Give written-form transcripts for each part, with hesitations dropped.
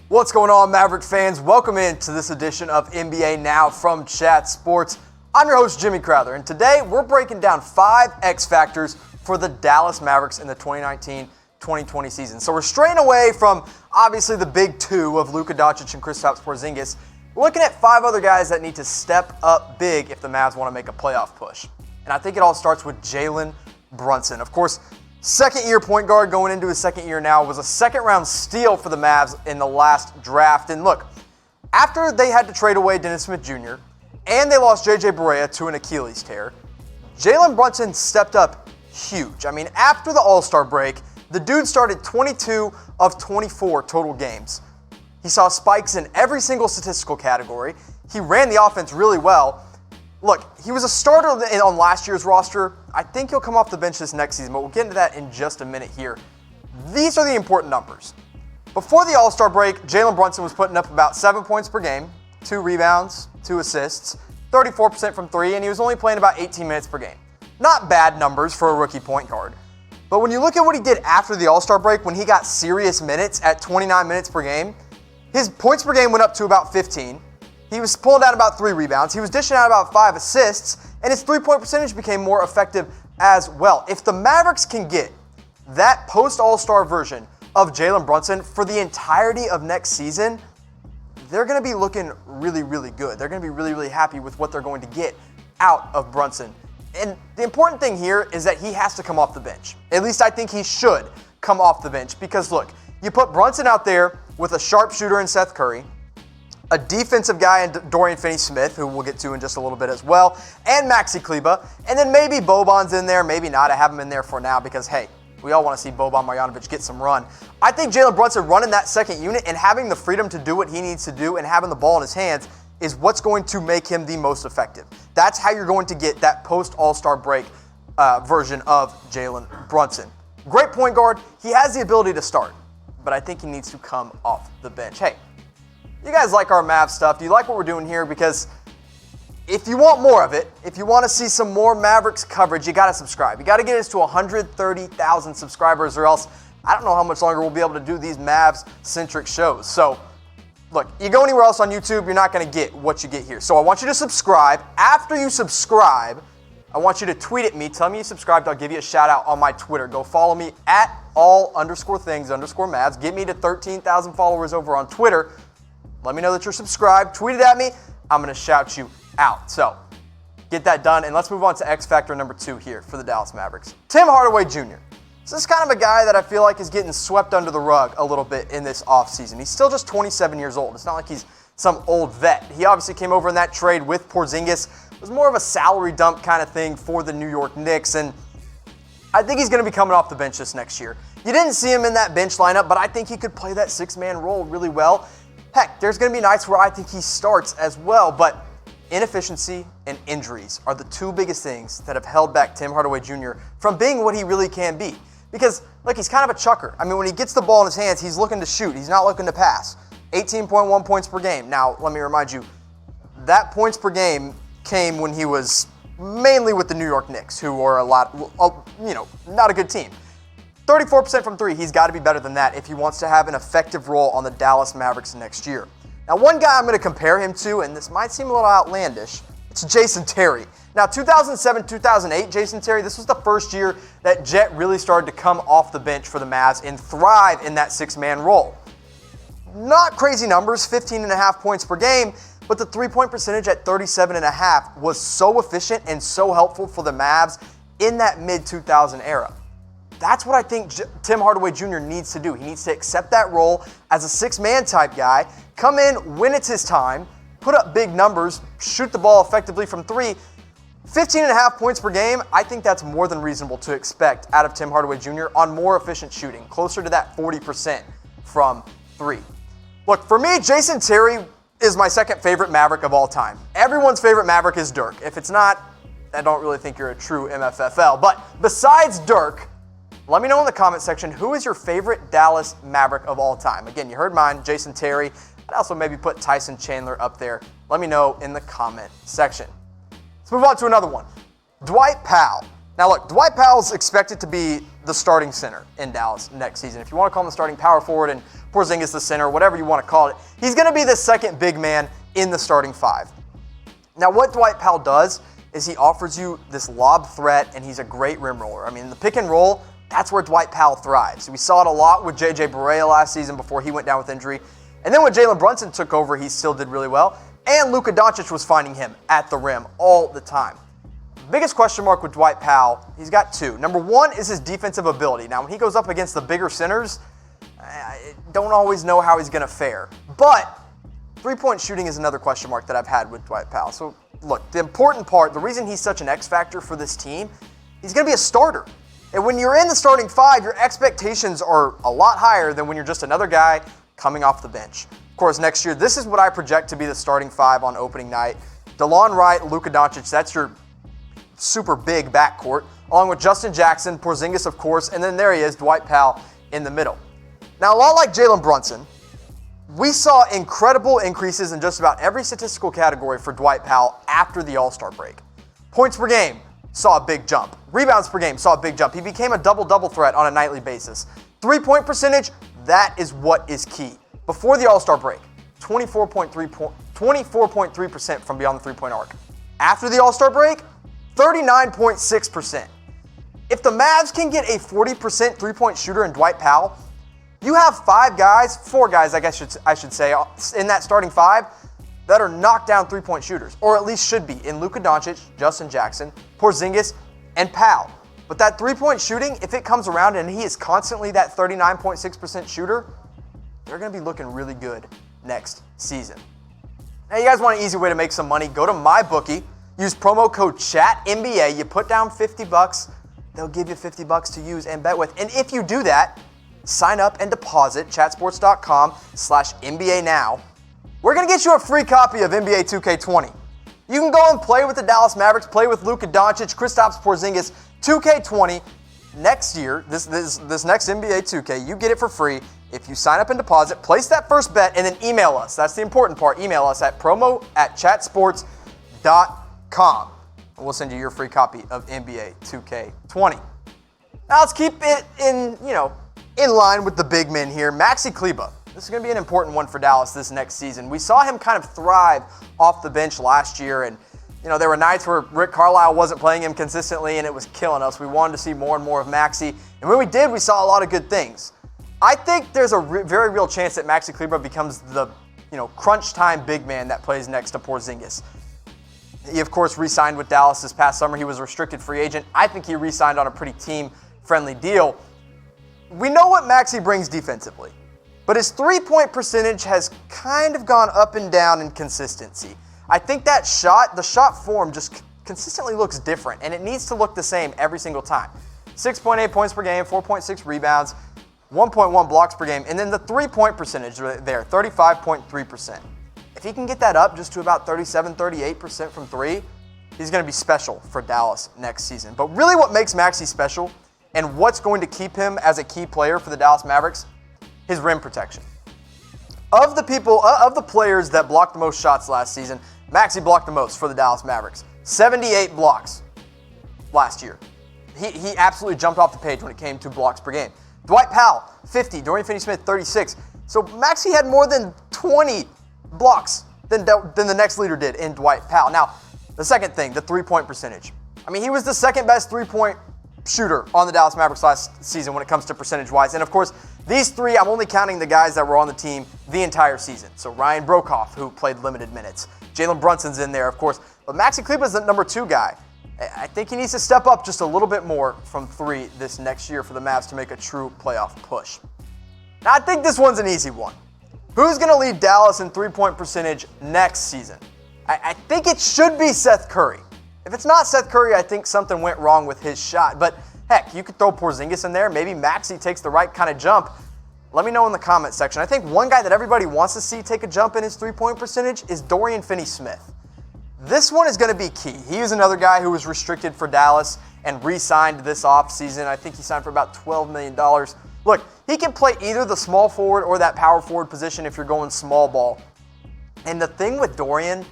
What's going on, Maverick fans? Welcome into this edition of NBA Now from Chat Sports. I'm your host, Jimmy Crowther, and today we're breaking down 5 X factors for the Dallas Mavericks in the 2019-2020 season. So we're straying away from, obviously, the big two of Luka Doncic and Kristaps Porzingis. We're looking at 5 other guys that need to step up big if the Mavs want to make a playoff push. And I think it all starts with Jalen Brunson. Of course, second-year point guard going into his second year now, was a second-round steal for the Mavs in the last draft. And look, after they had to trade away Dennis Smith Jr. and they lost J.J. Barea to an Achilles tear, Jalen Brunson stepped up huge. I mean, after the All-Star break, the dude started 22 of 24 total games. He saw spikes in every single statistical category. He ran the offense really well. Look, he was a starter on last year's roster. I think he'll come off the bench this next season, but we'll get into that in just a minute here. These are the important numbers. Before the All-Star break, Jalen Brunson was putting up about 7 points per game, 2 rebounds, 2 assists, 34% from 3, and he was only playing about 18 minutes per game. Not bad numbers for a rookie point guard. But when you look at what he did after the All-Star break, when he got serious minutes at 29 minutes per game, his points per game went up to about 15. He was pulling down about 3 rebounds. He was dishing out about 5 assists, and his three-point percentage became more effective as well. If the Mavericks can get that post-All-Star version of Jalen Brunson for the entirety of next season, they're going to be looking really, really good. They're going to be really, really happy with what they're going to get out of Brunson. And the important thing here is that he has to come off the bench. At least I think he should come off the bench because, look, you put Brunson out there with a sharpshooter in Seth Curry, a defensive guy in Dorian Finney-Smith, who we'll get to in just a little bit as well, and Maxi Kleber, and then maybe Boban's in there, maybe not. I have him in there for now because, hey, we all want to see Boban Marjanovic get some run. I think Jalen Brunson running that second unit and having the freedom to do what he needs to do and having the ball in his hands is what's going to make him the most effective. That's how you're going to get that post-All-Star break version of Jalen Brunson. Great point guard. He has the ability to start, but I think he needs to come off the bench. Hey, you guys like our Mavs stuff? Do you like what we're doing here? Because if you want more of it, if you want to see some more Mavericks coverage, you got to subscribe. You got to get us to 130,000 subscribers, or else I don't know how much longer we'll be able to do these Mavs-centric shows. So, look, you go anywhere else on YouTube, you're not going to get what you get here. So I want you to subscribe. After you subscribe, I want you to tweet at me. Tell me you subscribed. I'll give you a shout-out on my Twitter. Go follow me at all_things_Mavs. Get me to 13,000 followers over on Twitter. Let me know that you're subscribed. Tweet it at me. I'm going to shout you out. So get that done, and let's move on to X Factor number 2 here for the Dallas Mavericks. Tim Hardaway Jr. This is kind of a guy that I feel like is getting swept under the rug a little bit in this offseason. He's still just 27 years old. It's not like he's some old vet. He obviously came over in that trade with Porzingis. It was more of a salary dump kind of thing for the New York Knicks, and I think he's going to be coming off the bench this next year. You didn't see him in that bench lineup, but I think he could play that 6-man role really well. Heck, there's going to be nights where I think he starts as well, but inefficiency and injuries are the 2 biggest things that have held back Tim Hardaway Jr. from being what he really can be. Because, look, he's kind of a chucker. I mean, when he gets the ball in his hands, he's looking to shoot. He's not looking to pass. 18.1 points per game. Now, let me remind you, that points per game came when he was mainly with the New York Knicks, who are not a good team. 34% from 3, he's got to be better than that if he wants to have an effective role on the Dallas Mavericks next year. Now, one guy I'm going to compare him to, and this might seem a little outlandish, it's Jason Terry. Now, 2007-2008, Jason Terry, this was the first year that Jet really started to come off the bench for the Mavs and thrive in that 6-man role. Not crazy numbers, 15.5 points per game, but the three-point percentage at 37.5 was so efficient and so helpful for the Mavs in that mid-2000 era. That's what I think Tim Hardaway Jr. needs to do. He needs to accept that role as a 6-man type guy, come in when it's his time, put up big numbers, shoot the ball effectively from 3. 15.5 points per game, I think that's more than reasonable to expect out of Tim Hardaway Jr. on more efficient shooting, closer to that 40% from 3. Look, for me, Jason Terry is my second favorite Maverick of all time. Everyone's favorite Maverick is Dirk. If it's not, I don't really think you're a true MFFL. But besides Dirk, let me know in the comment section, who is your favorite Dallas Maverick of all time? Again, you heard mine, Jason Terry. I'd also maybe put Tyson Chandler up there. Let me know in the comment section. Let's move on to another one. Dwight Powell. Now look, Dwight Powell's expected to be the starting center in Dallas next season. If you want to call him the starting power forward and Porzingis the center, whatever you want to call it, he's going to be the second big man in the starting five. Now what Dwight Powell does is he offers you this lob threat, and he's a great rim roller. I mean, the pick and roll, that's where Dwight Powell thrives. We saw it a lot with J.J. Barea last season before he went down with injury. And then when Jalen Brunson took over, he still did really well. And Luka Doncic was finding him at the rim all the time. Biggest question mark with Dwight Powell, he's got two. Number one is his defensive ability. Now, when he goes up against the bigger centers, I don't always know how he's going to fare. But three-point shooting is another question mark that I've had with Dwight Powell. So, look, the important part, the reason he's such an X factor for this team, he's going to be a starter. And when you're in the starting five, your expectations are a lot higher than when you're just another guy coming off the bench. Of course, next year, this is what I project to be the starting five on opening night. DeLon Wright, Luka Doncic, that's your super big backcourt, along with Justin Jackson, Porzingis, of course, and then there he is, Dwight Powell in the middle. Now, a lot like Jalen Brunson, we saw incredible increases in just about every statistical category for Dwight Powell after the All-Star break. Points per game, saw a big jump. Rebounds per game, saw a big jump. He became a double-double threat on a nightly basis. Three-point percentage, that is what is key. Before the All-Star break, 24.3% from beyond the three-point arc. After the All-Star break, 39.6%. If the Mavs can get a 40% three-point shooter in Dwight Powell, you have four guys, I guess I should say, in that starting five that are knockdown three-point shooters, or at least should be, in Luka Doncic, Justin Jackson, Porzingis, and Powell. But that three-point shooting, if it comes around and he is constantly that 39.6% shooter, they're going to be looking really good next season. Now, you guys want an easy way to make some money? Go to MyBookie. Use promo code CHATNBA. You put down $50. They'll give you $50 to use and bet with. And if you do that, sign up and deposit chatsports.com/NBA now. We're going to get you a free copy of NBA 2K20. You can go and play with the Dallas Mavericks, play with Luka Doncic, Kristaps Porzingis, 2K20 next year, this next NBA 2K. You get it for free if you sign up and deposit, place that first bet, and then email us. That's the important part. Email us at promo@chatsports.com. And we'll send you your free copy of NBA 2K20. Now let's keep it in line with the big men here. Maxi Kleber. This is going to be an important one for Dallas this next season. We saw him kind of thrive off the bench last year, and there were nights where Rick Carlisle wasn't playing him consistently, and it was killing us. We wanted to see more and more of Maxi, and when we did, we saw a lot of good things. I think there's a very real chance that Maxi Kleber becomes the crunch time big man that plays next to Porzingis. He, of course, re-signed with Dallas this past summer. He was a restricted free agent. I think he re-signed on a pretty team-friendly deal. We know what Maxi brings defensively, but his three-point percentage has kind of gone up and down in consistency. I think the shot form just consistently looks different, and it needs to look the same every single time. 6.8 points per game, 4.6 rebounds, 1.1 blocks per game, and then the three-point percentage there, 35.3%. If he can get that up just to about 37-38% from three, he's going to be special for Dallas next season. But really what makes Maxi special and what's going to keep him as a key player for the Dallas Mavericks, his rim protection. Of the players that blocked the most shots last season, Maxi blocked the most for the Dallas Mavericks. 78 blocks last year. He absolutely jumped off the page when it came to blocks per game. Dwight Powell, 50. Dorian Finney-Smith, 36. So Maxi had more than 20 blocks than the next leader did in Dwight Powell. Now, the second thing, the three-point percentage. I mean, he was the second best three-point shooter on the Dallas Mavericks last season when it comes to percentage-wise. And, of course, these three, I'm only counting the guys that were on the team the entire season. So Ryan Broekhoff, who played limited minutes. Jalen Brunson's in there, of course. But Maxi Kleber is the number two guy. I think he needs to step up just a little bit more from three this next year for the Mavs to make a true playoff push. Now, I think this one's an easy one. Who's going to lead Dallas in three-point percentage next season? I think it should be Seth Curry. If it's not Seth Curry, I think something went wrong with his shot. But heck, you could throw Porzingis in there. Maybe Maxi takes the right kind of jump. Let me know in the comment section. I think one guy that everybody wants to see take a jump in his three-point percentage is Dorian Finney-Smith. This one is going to be key. He is another guy who was restricted for Dallas and re-signed this offseason. I think he signed for about $12 million. Look, he can play either the small forward or that power forward position if you're going small ball. And the thing with Dorian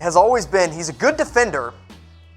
has always been he's a good defender,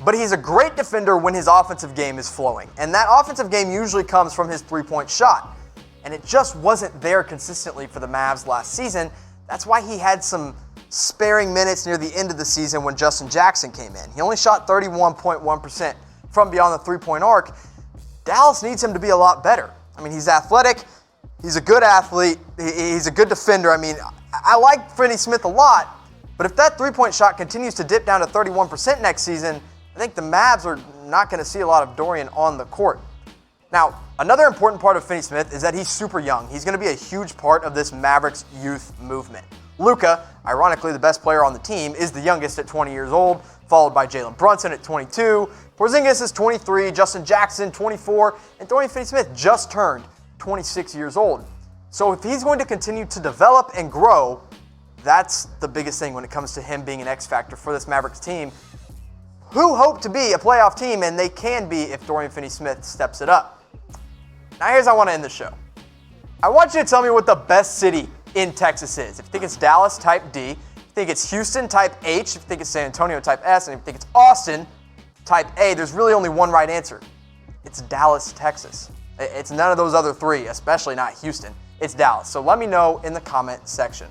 but he's a great defender when his offensive game is flowing. And that offensive game usually comes from his three-point shot. And it just wasn't there consistently for the Mavs last season. That's why he had some sparing minutes near the end of the season when Justin Jackson came in. He only shot 31.1% from beyond the three-point arc. Dallas needs him to be a lot better. I mean, he's athletic. He's a good athlete. He's a good defender. I mean, I like Finney-Smith a lot, but if that three-point shot continues to dip down to 31% next season, I think the Mavs are not going to see a lot of Dorian on the court. Now, another important part of Finney-Smith is that he's super young. He's going to be a huge part of this Mavericks youth movement. Luka, ironically the best player on the team, is the youngest at 20 years old, followed by Jalen Brunson at 22. Porzingis is 23, Justin Jackson 24, and Dorian Finney-Smith just turned 26 years old. So if he's going to continue to develop and grow, that's the biggest thing when it comes to him being an X factor for this Mavericks team, who hope to be a playoff team, and they can be if Dorian Finney-Smith steps it up. Now here's how I want to end the show. I want you to tell me what the best city in Texas is. If you think it's Dallas, type D. If you think it's Houston, type H. If you think it's San Antonio, type S. And if you think it's Austin, type A. There's really only one right answer. It's Dallas, Texas. It's none of those other three, especially not Houston. It's Dallas. So let me know in the comment section.